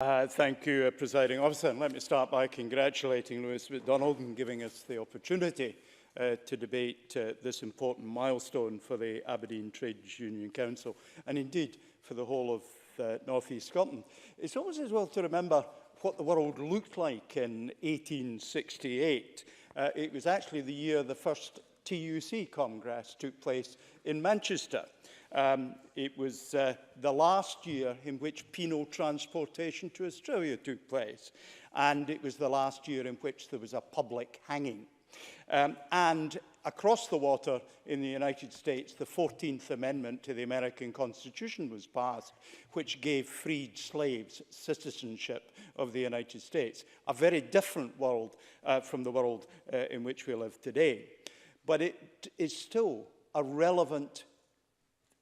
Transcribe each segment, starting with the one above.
Thank you, Presiding Officer. And let me start by congratulating Lewis MacDonald and giving us the opportunity to debate this important milestone for the Aberdeen Trades Union Council and indeed for the whole of North East Scotland. It's always as well to remember what the world looked like in 1868. It was actually the year the first TUC Congress took place in Manchester. It was the last year in which penal transportation to Australia took place, and it was the last year in which there was a public hanging. And across the water in the United States, the 14th Amendment to the American Constitution was passed, which gave freed slaves citizenship of the United States. A very different world from the world in which we live today. But it is still a relevant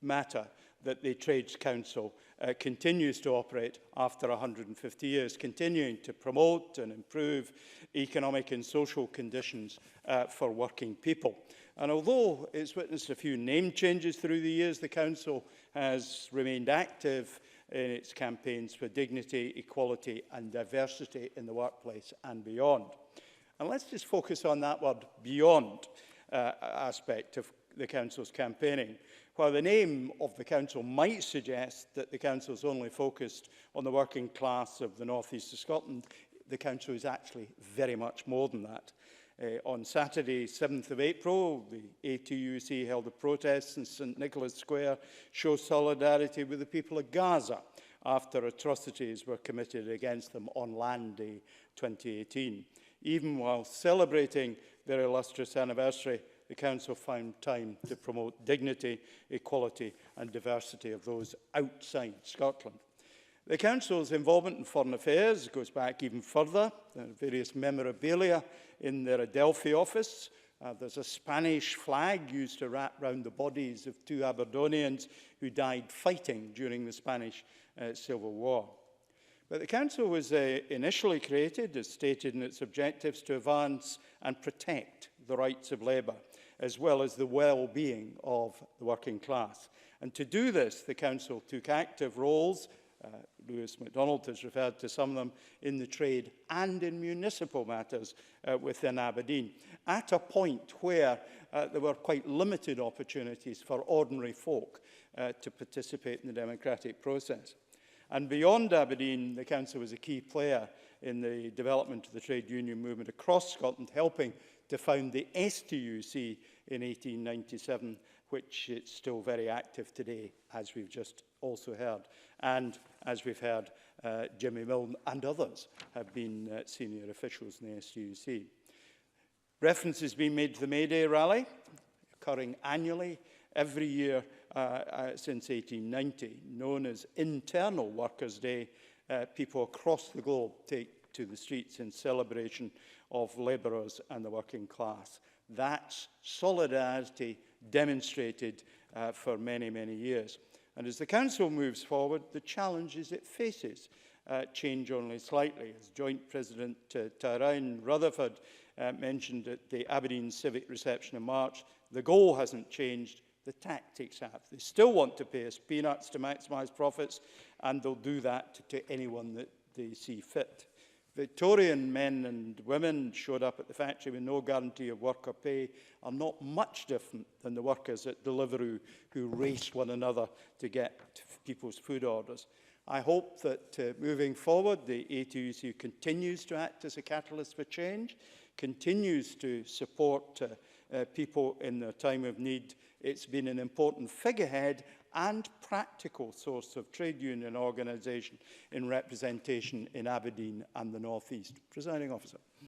matter that the Trades Council continues to operate after 150 years, continuing to promote and improve economic and social conditions for working people. And although it's witnessed a few name changes through the years, the Council has remained active in its campaigns for dignity, equality and diversity in the workplace and beyond. And let's just focus on that word beyond aspect of the Council's campaigning. While the name of the Council might suggest that the Council is only focused on the working class of the North East of Scotland, the Council is actually very much more than that. On Saturday, 7th of April, the ATUC held a protest in St Nicholas Square, show solidarity with the people of Gaza after atrocities were committed against them on Land Day 2018. Even while celebrating their illustrious anniversary, the Council found time to promote dignity, equality and diversity of those outside Scotland. The Council's involvement in foreign affairs goes back even further. There are various memorabilia in their Adelphi office. There's a Spanish flag used to wrap round the bodies of 2 Aberdonians who died fighting during the Spanish Civil War. But the Council was initially created, as stated in its objectives, to advance and protect the rights of labour, as well as the well-being of the working class. And to do this, the Council took active roles, Lewis MacDonald has referred to some of them, in the trade and in municipal matters within Aberdeen, at a point where there were quite limited opportunities for ordinary folk to participate in the democratic process. And beyond Aberdeen, the Council was a key player in the development of the trade union movement across Scotland, helping to found the STUC in 1897, which is still very active today, as we've just also heard. And as we've heard, Jimmy Milne and others have been senior officials in the STUC. Reference has been made to the May Day rally, occurring annually every year since 1890, known as Internal Workers' Day. People across the globe take to the streets in celebration of labourers and the working class. That's solidarity demonstrated for many, many years. And as the Council moves forward, the challenges it faces change only slightly. As Joint President Tyrone Rutherford mentioned at the Aberdeen Civic Reception in March, the goal hasn't changed, the tactics have. They still want to pay us peanuts to maximise profits, and they'll do that to anyone that they see fit. Victorian men and women showed up at the factory with no guarantee of work or pay are not much different than the workers at Deliveroo who race one another to get people's food orders. I hope that moving forward, the ATUC continues to act as a catalyst for change, continues to support people in their time of need. It's been an important figurehead and practical source of trade union organisation in representation in Aberdeen and the North East. Presiding Officer.